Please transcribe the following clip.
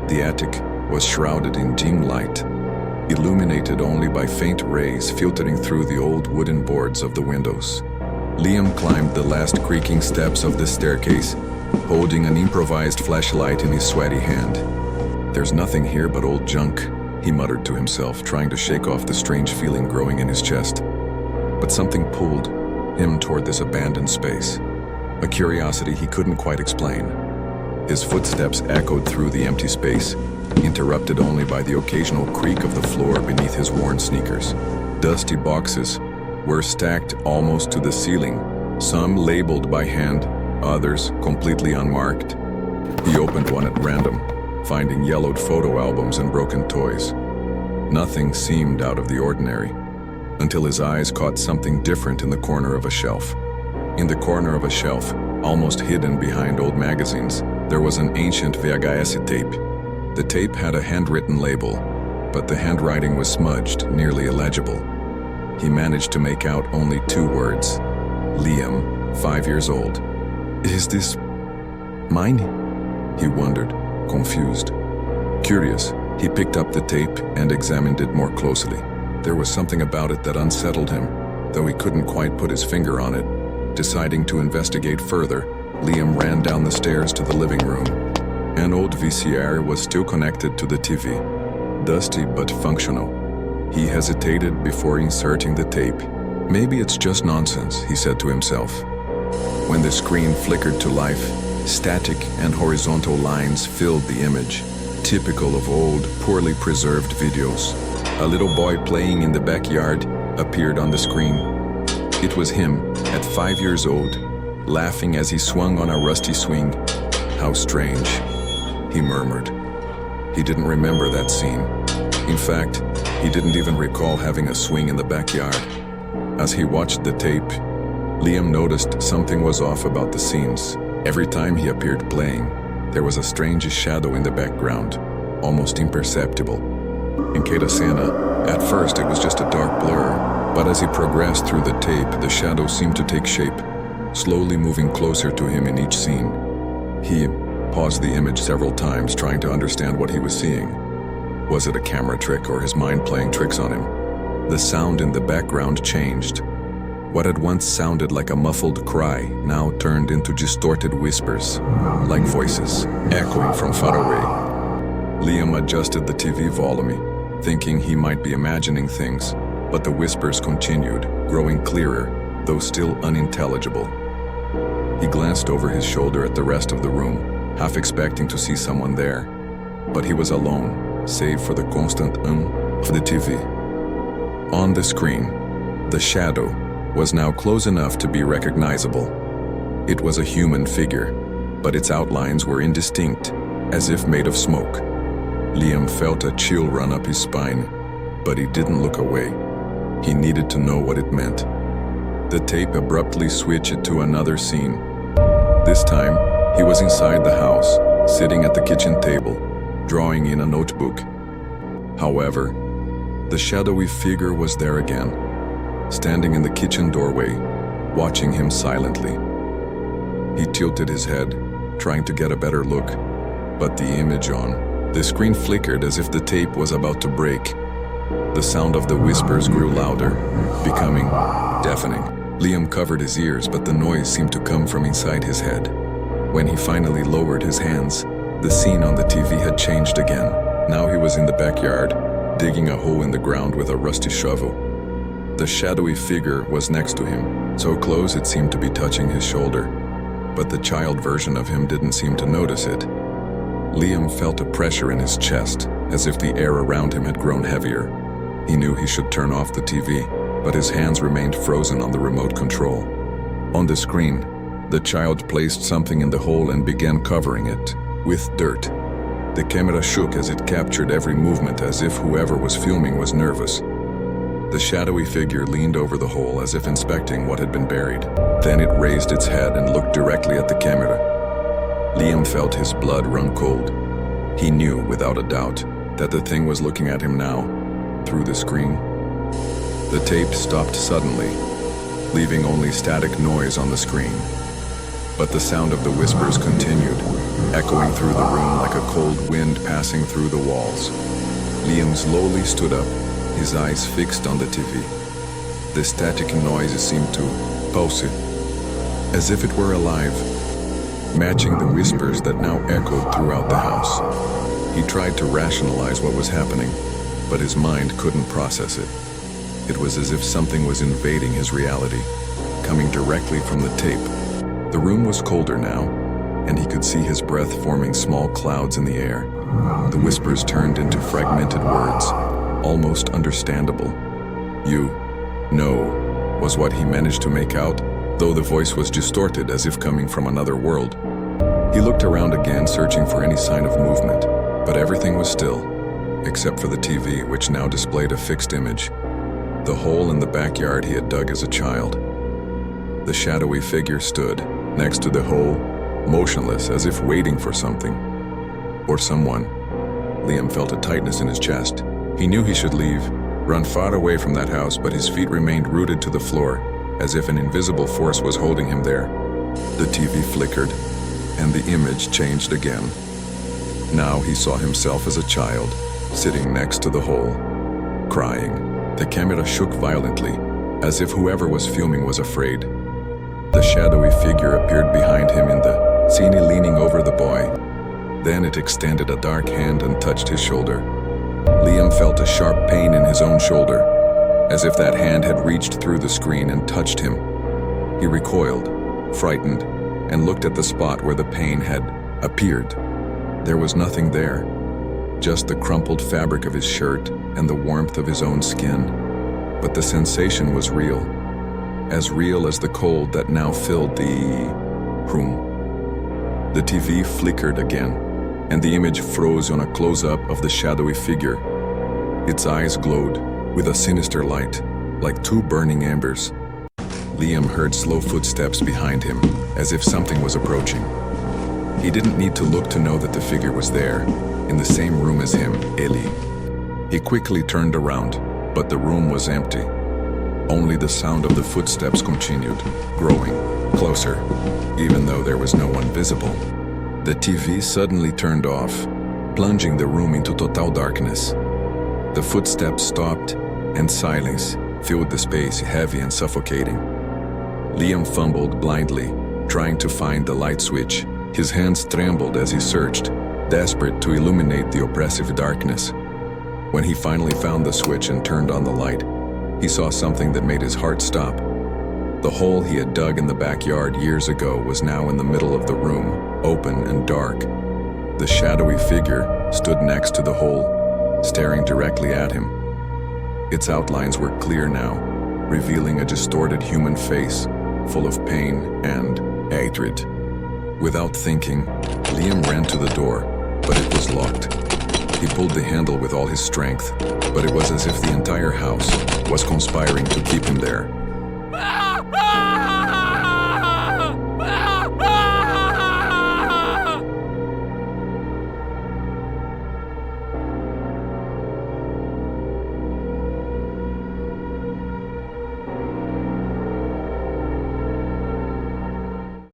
The attic was shrouded in dim light, illuminated only by faint rays filtering through the old wooden boards of the windows. Liam climbed the last creaking steps of the staircase, holding an improvised flashlight in his sweaty hand. "There's nothing here but old junk," he muttered to himself, trying to shake off the strange feeling growing in his chest. But something pulled him toward this abandoned space, a curiosity he couldn't quite explain. His footsteps echoed through the empty space, interrupted only by the occasional creak of the floor beneath his worn sneakers. Dusty boxes were stacked almost to the ceiling, some labeled by hand, others completely unmarked. He opened one at random, finding yellowed photo albums and broken toys. Nothing seemed out of the ordinary, until his eyes caught something different in the corner of a shelf. In the corner of a shelf, almost hidden behind old magazines, there was an ancient VHS tape. The tape had a handwritten label, but the handwriting was smudged, nearly illegible. He managed to make out only 2 words: Liam, 5 years old. "Is this mine?" he wondered, confused. Curious, he picked up the tape and examined it more closely. There was something about it that unsettled him, though he couldn't quite put his finger on it. Deciding to investigate further, Liam ran down the stairs to the living room. An old VCR was still connected to the TV, dusty but functional. He hesitated before inserting the tape. "Maybe it's just nonsense," he said to himself. When the screen flickered to life, static and horizontal lines filled the image, typical of old, poorly preserved videos. A little boy playing in the backyard appeared on the screen. It was him, at 5 years old, laughing as he swung on a rusty swing. "How strange," he murmured. He didn't remember that scene. In fact, he didn't even recall having a swing in the backyard. As he watched the tape, Liam noticed something was off about the scenes. Every time he appeared playing, there was a strange shadow in the background, almost imperceptible. In cada scena, at first it was just a dark blur, but as he progressed through the tape, the shadow seemed to take shape, slowly moving closer to him in each scene. He paused the image several times, trying to understand what he was seeing. Was it a camera trick or his mind playing tricks on him? The sound in the background changed. What had once sounded like a muffled cry now turned into distorted whispers, like voices, echoing from far away. Liam adjusted the TV volume, thinking he might be imagining things, but the whispers continued, growing clearer, though still unintelligible. He glanced over his shoulder at the rest of the room, half expecting to see someone there, but he was alone, save for the constant of the TV. On the screen, the shadow was now close enough to be recognizable. It was a human figure, but its outlines were indistinct, as if made of smoke. Liam felt a chill run up his spine, but he didn't look away. He needed to know what it meant. The tape abruptly switched to another scene. This time, he was inside the house, sitting at the kitchen table, drawing in a notebook. However, the shadowy figure was there again, standing in the kitchen doorway, watching him silently. He tilted his head, trying to get a better look, but the image on the screen flickered as if the tape was about to break. The sound of the whispers grew louder, becoming deafening. Liam covered his ears, but the noise seemed to come from inside his head. When he finally lowered his hands, the scene on the TV had changed again. Now he was in the backyard, digging a hole in the ground with a rusty shovel. The shadowy figure was next to him, so close it seemed to be touching his shoulder, but the child version of him didn't seem to notice it. Liam felt a pressure in his chest, as if the air around him had grown heavier. He knew he should turn off the TV, but his hands remained frozen on the remote control. On the screen, the child placed something in the hole and began covering it with dirt. The camera shook as it captured every movement, as if whoever was filming was nervous. The shadowy figure leaned over the hole as if inspecting what had been buried. Then it raised its head and looked directly at the camera. Liam felt his blood run cold. He knew, without a doubt, that the thing was looking at him now, through the screen. The tape stopped suddenly, leaving only static noise on the screen. But the sound of the whispers continued, echoing through the room like a cold wind passing through the walls. Liam slowly stood up, his eyes fixed on the TV. The static noise seemed to pulsate, as if it were alive, matching the whispers that now echoed throughout the house. He tried to rationalize what was happening, but his mind couldn't process it. It was as if something was invading his reality, coming directly from the tape. The room was colder now, and he could see his breath forming small clouds in the air. The whispers turned into fragmented words, almost understandable. "You know," was what he managed to make out, though the voice was distorted as if coming from another world. He looked around again, searching for any sign of movement, but everything was still, except for the TV, which now displayed a fixed image. The hole in the backyard he had dug as a child. The shadowy figure stood next to the hole, motionless, as if waiting for something. Or someone. Liam felt a tightness in his chest. He knew he should leave, run far away from that house, but his feet remained rooted to the floor, as if an invisible force was holding him there. The TV flickered, and the image changed again. Now he saw himself as a child, sitting next to the hole, crying. The camera shook violently, as if whoever was filming was afraid. The shadowy figure appeared behind him in the scene, leaning over the boy. Then it extended a dark hand and touched his shoulder. Liam felt a sharp pain in his own shoulder, as if that hand had reached through the screen and touched him. He recoiled, frightened, and looked at the spot where the pain had appeared. There was nothing there, just the crumpled fabric of his shirt and the warmth of his own skin. But the sensation was real as the cold that now filled the room. The TV flickered again, and the image froze on a close-up of the shadowy figure. Its eyes glowed with a sinister light, like two burning embers. Liam heard slow footsteps behind him, as if something was approaching. He didn't need to look to know that the figure was there, in the same room as him, Eli. He quickly turned around, but the room was empty. Only the sound of the footsteps continued, growing closer, even though there was no one visible. The TV suddenly turned off, plunging the room into total darkness. The footsteps stopped, and silence filled the space, heavy and suffocating. Liam fumbled blindly, trying to find the light switch. His hands trembled as he searched, desperate to illuminate the oppressive darkness. When he finally found the switch and turned on the light, he saw something that made his heart stop. The hole he had dug in the backyard years ago was now in the middle of the room, open and dark. The shadowy figure stood next to the hole, staring directly at him. Its outlines were clear now, revealing a distorted human face, full of pain and hatred. Without thinking, Liam ran to the door, but it was locked. He pulled the handle with all his strength, but it was as if the entire house was conspiring to keep him there.